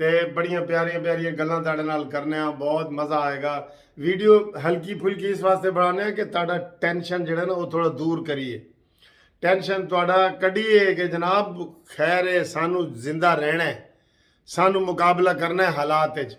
ਤੇ ਬੜੀਆਂ ਪਿਆਰੀਆਂ ਪਿਆਰੀਆਂ ਗੱਲਾਂ ਤੁਹਾਡੇ ਨਾਲ ਕਰਨੇ ਆ, ਬਹੁਤ ਮਜ਼ਾ ਆਏਗਾ। ਵੀਡੀਓ ਹਲਕੀ ਫੁਲਕੀ ਇਸ ਵਾਸਤੇ ਬਣਾਉਂਦੇ ਆ ਕਿ ਤੁਹਾਡਾ ਟੈਨਸ਼ਨ ਜਿਹੜਾ ਨਾ ਉਹ ਥੋੜਾ ਦੂਰ ਕਰੀਏ, ਟੈਨਸ਼ਨ ਤੁਹਾਡਾ ਕੱਢੀਏ ਕਿ ਜਨਾਬ ਖੈਰ ਹੈ, ਸਾਨੂੰ ਜ਼ਿੰਦਾ ਰਹਿਣਾ ਹੈ, ਸਾਨੂੰ ਮੁਕਾਬਲਾ ਕਰਨਾ ਹੈ ਹਾਲਾਤ ਵਿੱਚ।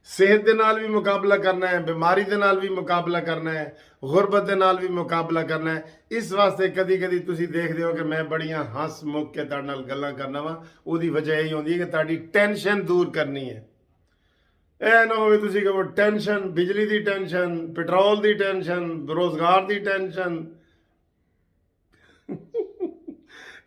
ਸਿਹਤ ਦੇ ਨਾਲ ਵੀ ਮੁਕਾਬਲਾ ਕਰਨਾ ਹੈ, ਬਿਮਾਰੀ ਦੇ ਨਾਲ ਵੀ ਮੁਕਾਬਲਾ ਕਰਨਾ ਹੈ, ਗੁਰਬਤ ਦੇ ਨਾਲ ਵੀ ਮੁਕਾਬਲਾ ਕਰਨਾ ਹੈ। ਇਸ ਵਾਸਤੇ ਕਦੀ ਕਦੀ ਤੁਸੀਂ ਦੇਖਦੇ ਹੋ ਕਿ ਮੈਂ ਬੜੀਆਂ ਹੱਸ ਮੁੱਕ ਕੇ ਤੁਹਾਡੇ ਨਾਲ ਗੱਲਾਂ ਕਰਨਾ ਵਾ, ਉਹਦੀ ਵਜ੍ਹਾ ਇਹ ਹੁੰਦੀ ਹੈ ਕਿ ਤੁਹਾਡੀ ਟੈਨਸ਼ਨ ਦੂਰ ਕਰਨੀ ਹੈ। ਇਹ ਨਾ ਹੋਵੇ ਤੁਸੀਂ ਕਹੋ ਟੈਨਸ਼ਨ, ਬਿਜਲੀ ਦੀ ਟੈਨਸ਼ਨ, ਪੈਟਰੋਲ ਦੀ ਟੈਨਸ਼ਨ, ਰੋਜ਼ਗਾਰ ਦੀ ਟੈਨਸ਼ਨ।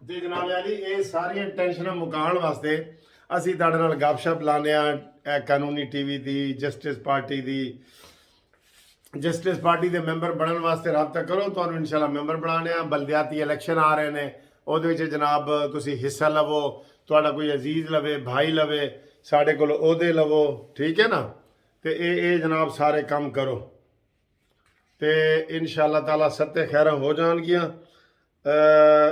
ਤੇ ਜਨਾਬ ਯਾਰੀ ਇਹ ਸਾਰੀਆਂ ਟੈਨਸ਼ਨਾਂ ਮੁਕਾਉਣ ਵਾਸਤੇ ਅਸੀਂ ਤੁਹਾਡੇ ਨਾਲ ਗੱਪਸ਼ਪ ਲਾਉਂਦੇ ਆ ਕਾਨੂੰਨੀ ਟੀਵੀ ਦੀ, ਜਸਟਿਸ ਪਾਰਟੀ ਦੇ ਮੈਂਬਰ ਬਣਨ ਵਾਸਤੇ ਰਾਬਤਾ ਕਰੋ। ਤੁਹਾਨੂੰ ਇਨਸ਼ਾਅੱਲਾ ਮੈਂਬਰ ਬਣਾਉਣੇ ਆ। ਬਲਦਿਆਤੀ ਇਲੈਕਸ਼ਨ ਆ ਰਹੇ ਨੇ, ਉਹਦੇ ਵਿੱਚ ਜਨਾਬ ਤੁਸੀਂ ਹਿੱਸਾ ਲਵੋ, ਤੁਹਾਡਾ ਕੋਈ ਅਜ਼ੀਜ਼ ਲਵੇ, ਭਾਈ ਲਵੇ, ਸਾਡੇ ਕੋਲ ਉਹਦੇ ਲਵੋ। ਠੀਕ ਹੈ ਨਾ, ਤੇ ਇਹ ਜਨਾਬ ਸਾਰੇ ਕੰਮ ਕਰੋ ਤੇ ਇਨਸ਼ਾਅੱਲਾ ਤਾਲਾ ਸੱਤੇ ਖੈਰਾਂ ਹੋ ਜਾਣਗੀਆਂ।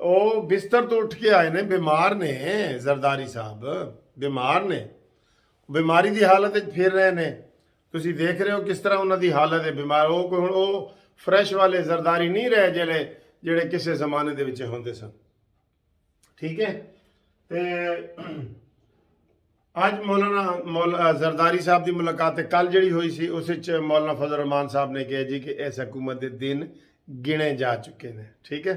ਉਹ ਬਿਸਤਰ ਤੋਂ ਉੱਠ ਕੇ ਆਏ ਨੇ, ਬਿਮਾਰ ਨੇ ਜ਼ਰਦਾਰੀ ਸਾਹਿਬ, ਬਿਮਾਰ ਨੇ, ਬਿਮਾਰੀ ਦੀ ਹਾਲਤ ਵਿੱਚ ਫਿਰ ਰਹੇ ਨੇ। ਤੁਸੀਂ ਦੇਖ ਰਹੇ ਹੋ ਕਿਸ ਤਰ੍ਹਾਂ ਉਹਨਾਂ ਦੀ ਹਾਲਤ ਹੈ, ਬਿਮਾਰ। ਉਹ ਹੁਣ ਉਹ ਫਰੈਸ਼ ਵਾਲੇ ਜ਼ਰਦਾਰੀ ਨਹੀਂ ਰਹੇ ਜਿਹੜੇ ਕਿਸੇ ਜ਼ਮਾਨੇ ਦੇ ਵਿੱਚ ਹੁੰਦੇ ਸਨ। ਠੀਕ ਹੈ ਤੇ ਅੱਜ ਮੌਲਾਨਾ ਜ਼ਰਦਾਰੀ ਸਾਹਿਬ ਦੀ ਮੁਲਾਕਾਤ ਕੱਲ ਜਿਹੜੀ ਹੋਈ ਸੀ, ਉਸ ਵਿੱਚ ਮੌਲਾਨਾ ਫਜ਼ਲ ਰਹਿਮਾਨ ਸਾਹਿਬ ਨੇ ਕਿਹਾ ਜੀ ਕਿ ਇਸ ਹਕੂਮਤ ਦੇ ਦਿਨ ਗਿਣੇ ਜਾ ਚੁੱਕੇ ਨੇ। ਠੀਕ ਹੈ,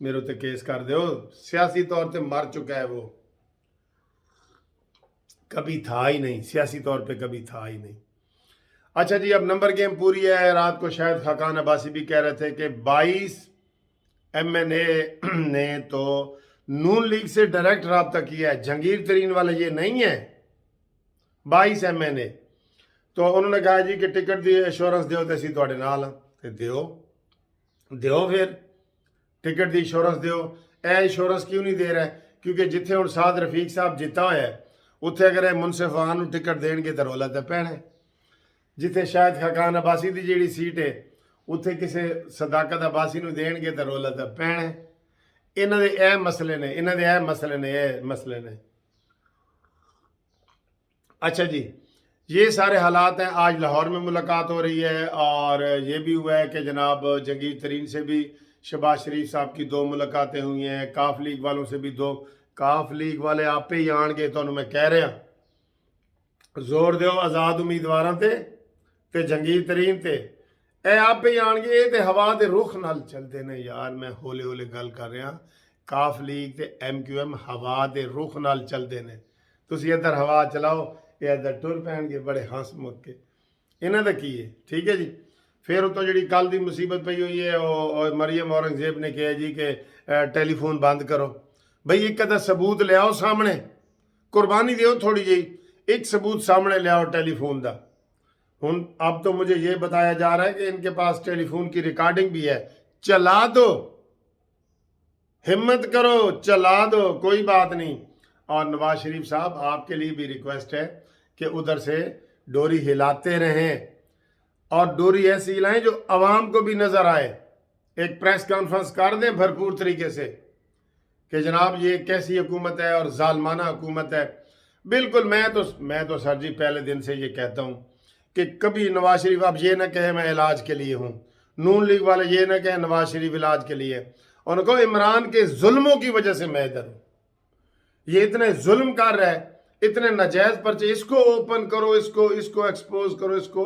میرے تے کیس کر دو، سیاسی طور پہ مر چکا ہے وہ، کبھی تھا ہی نہیں، سیاسی طور پہ کبھی تھا ہی نہیں۔ اچھا جی، اب نمبر گیم پوری ہے۔ رات کو شاید خاقان عباسی بھی کہہ رہے تھے کہ 22 ایم این اے نے تو نون لیگ سے ڈائریکٹ رابطہ کیا ہے، جہانگیر ترین والے یہ نہیں ہے، 22 ایم این اے۔ تو انہوں نے کہا جی کہ ٹکٹ دی ایشورنس دیو تے اسی تواڈے نال ہاں، تے دیو پھر ٹکٹ دی ایشورنس دیو۔ اے ایشورنس کیوں نہیں دے رہا ہے؟ کیونکہ جتھے ہن سعد رفیق صاحب جیتا ہوا ہے اتھے اگر منصف خان ٹکٹ دین گے تو رولا تے پینا ہے۔ جتھے شاید خاقان عباسی دی جیڑی سیٹ ہے اتھے کسے صداقت عباسی نو دین گے تو رولا تے پینا ہے۔ انہاں دے اے مسئلے نے۔ اچھا جی، یہ سارے حالات ہیں۔ آج لاہور میں ملاقات ہو رہی ہے، اور یہ بھی ہوا ہے کہ جناب جہانگیر ترین سے بھی شہباز شریف صاحب کی 2 ملاقاتیں ہوئی ہیں، کاف لیگ والوں سے بھی 2۔ کاف لیگ والے آپ پہ ہی آن گے تو میں کہہ رہا زور دیو آزاد امیدواراں تے جہانگیر ترین تے، اے آپ پہ ہی آن گے، یہ تے ہوا دے رخ نال چلتے نے یار، میں ہولے ہولے گل کر رہا۔ کاف لیگ تے ایم کیو ایم ہوا دے رخ نال چلتے نے، تسی ادھر ہوا چلاؤ یہ ادھر ٹر پہن گے بڑے ہنس مک کے، انہاں دا کی ہے؟ ٹھیک ہے جی۔ پھر اتوں جڑی کل دی مصیبت پئی ہوئی ہے، اور مریم اورنگزیب نے کہا جی کہ ٹیلی فون بند کرو۔ بھئی ایک ادھا ثبوت لے آؤ سامنے، قربانی دیو تھوڑی جی، ایک ثبوت سامنے لے آؤ ٹیلی فون دا۔ اب تو مجھے یہ بتایا جا رہا ہے کہ ان کے پاس ٹیلی فون کی ریکارڈنگ بھی ہے، چلا دو، ہمت کرو چلا دو، کوئی بات نہیں۔ اور نواز شریف صاحب آپ کے لیے بھی ریکویسٹ ہے کہ ادھر سے ڈوری ہلاتے رہیں، اور ڈوری ایسی ہلائیں جو عوام کو بھی نظر آئے۔ ایک پریس کانفرنس کر دیں بھرپور طریقے سے کہ جناب یہ کیسی حکومت ہے اور ظالمانہ حکومت ہے۔ بالکل، میں تو سر جی پہلے دن سے یہ کہتا ہوں کہ کبھی نواز شریف آپ یہ نہ کہیں میں علاج کے لیے ہوں، نون لیگ والے یہ نہ کہیں نواز شریف علاج کے لیے، اور کہو عمران کے ظلموں کی وجہ سے میں ادھر ہوں۔ یہ اتنے ظلم کر رہا ہے، اتنے ناجائز پرچے، اس کو اوپن کرو، اس کو ایکسپوز کرو، اس کو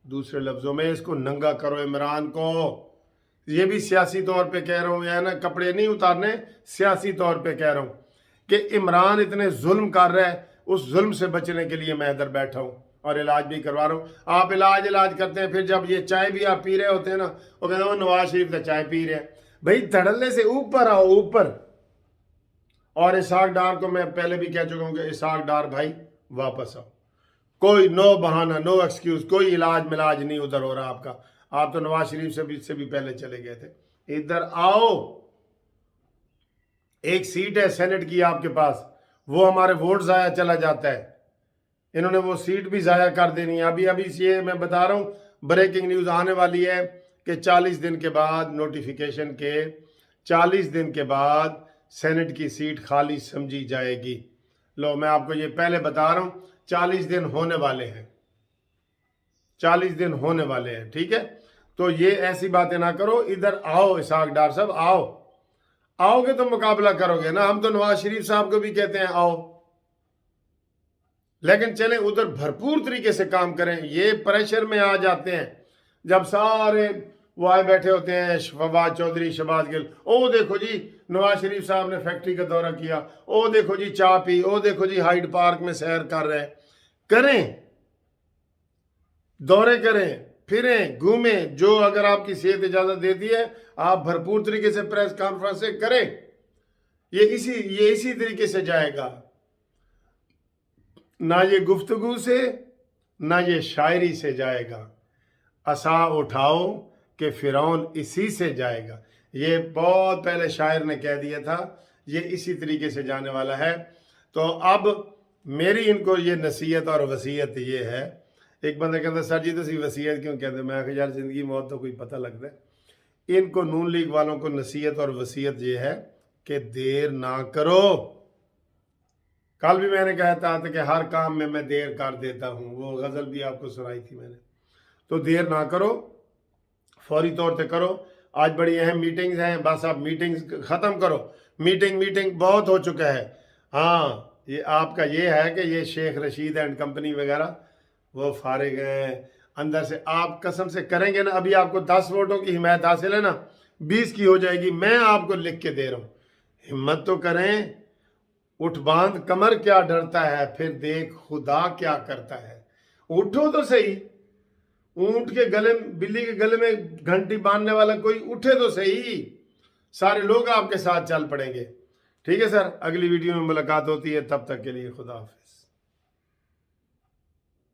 دوسرے لفظوں میں اس کو ننگا کرو عمران کو۔ یہ بھی سیاسی طور پہ کہہ رہا ہوں، یا نا کپڑے نہیں اتارنے، سیاسی طور پہ کہہ رہا ہوں کہ عمران اتنے ظلم کر رہا ہے، اس ظلم سے بچنے کے لیے میں ادھر بیٹھا ہوں اور علاج بھی کروا رہا ہوں۔ آپ علاج کرتے ہیں، پھر جب یہ چائے بھی آپ پی رہے ہوتے ہیں نا، وہ کہتے ہیں وہ نواز شریف تو چائے پی رہے ہیں۔ بھائی دھڑلے سے اوپر آؤ، اوپر۔ اور اسحاق ڈار کو میں پہلے بھی کہہ چکا ہوں کہ اسحاق ڈار بھائی واپس آؤ، کوئی نو بہانہ، نو ایکسکیوز، کوئی علاج ملاج نہیں ادھر ہو رہا آپ کا۔ آپ تو نواز شریف سے بھی پہلے چلے گئے تھے، ادھر آؤ۔ ایک سیٹ ہے سینٹ کی آپ کے پاس، وہ ہمارے ووٹ ضائع چلا جاتا ہے، انہوں نے وہ سیٹ بھی ضائع کر دینی ہے۔ ابھی یہ میں بتا رہا ہوں، بریکنگ نیوز آنے والی ہے کہ 40 دن کے بعد نوٹیفیکیشن کے 40 دن کے بعد سینٹ کی سیٹ خالی سمجھی جائے گی۔ لو میں آپ کو یہ پہلے بتا رہا ہوں، 40 دن ہونے والے ہیں، 40 دن ہونے والے ہیں، ٹھیک ہے؟ تو یہ ایسی باتیں نہ کرو، ادھر آؤ اسحاق ڈار صاحب، آؤ گے تو مقابلہ کرو گے نا۔ ہم تو نواز شریف صاحب کو بھی کہتے ہیں آؤ، لیکن چلیں ادھر بھرپور طریقے سے کام کریں۔ یہ پریشر میں آ جاتے ہیں جب سارے وہ آئے بیٹھے ہوتے ہیں، فواد چودھری، شہباز گل، او دیکھو جی نواز شریف صاحب نے فیکٹری کا دورہ کیا، او دیکھو جی چاہ پی، او دیکھو جی ہائیڈ پارک میں سیر کر رہے۔ کریں، دورے کریں، پھریں، گھومیں، جو اگر آپ کی صحت اجازت دیتی ہے آپ بھرپور طریقے سے پریس کانفرنس سے کریں۔ یہ اسی طریقے سے جائے گا، نہ یہ گفتگو سے نہ یہ شاعری سے جائے گا۔ عصا اٹھاؤ کہ فرعون اسی سے جائے گا، یہ بہت پہلے شاعر نے کہہ دیا تھا، یہ اسی طریقے سے جانے والا ہے۔ تو اب میری ان کو یہ نصیحت اور وصیت یہ ہے۔ ایک بندہ کہتا ہے سر جی تسی وصیت کیوں کہتے ہیں؟ میں کہ یار زندگی موت تو کوئی پتہ لگتا ہے۔ ان کو نون لیگ والوں کو نصیحت اور وصیت یہ ہے کہ دیر نہ کرو۔ کل بھی میں نے کہتا تھا کہ ہر کام میں دیر کر دیتا ہوں، وہ غزل بھی آپ کو سنائی تھی میں نے۔ تو دیر نہ کرو، فوری طور پہ کرو۔ آج بڑی اہم میٹنگز ہیں، بس آپ میٹنگز ختم کرو۔ میٹنگ بہت ہو چکا ہے۔ ہاں، یہ آپ کا یہ ہے کہ یہ شیخ رشید اینڈ کمپنی وغیرہ وہ فارغ ہیں اندر سے۔ آپ قسم سے کریں گے نا، ابھی آپ کو 10 ووٹوں کی حمایت حاصل ہے نا، 20 کی ہو جائے گی. میں آپ کو لکھ کے دے رہا ہوں, ہمت تو کریں. اٹھ باندھ کمر کیا ڈرتا ہے, پھر دیکھ خدا کیا کرتا ہے. اٹھو تو صحیح. اونٹ کے گلے, بلی کے گلے میں گھنٹی باندھنے والا کوئی اٹھے تو صحیح. سارے لوگ آپ کے ساتھ چل پڑیں گے. ٹھیک ہے سر, اگلی ویڈیو میں ملاقات ہوتی ہے, تب تک کے لیے خدا حافظ.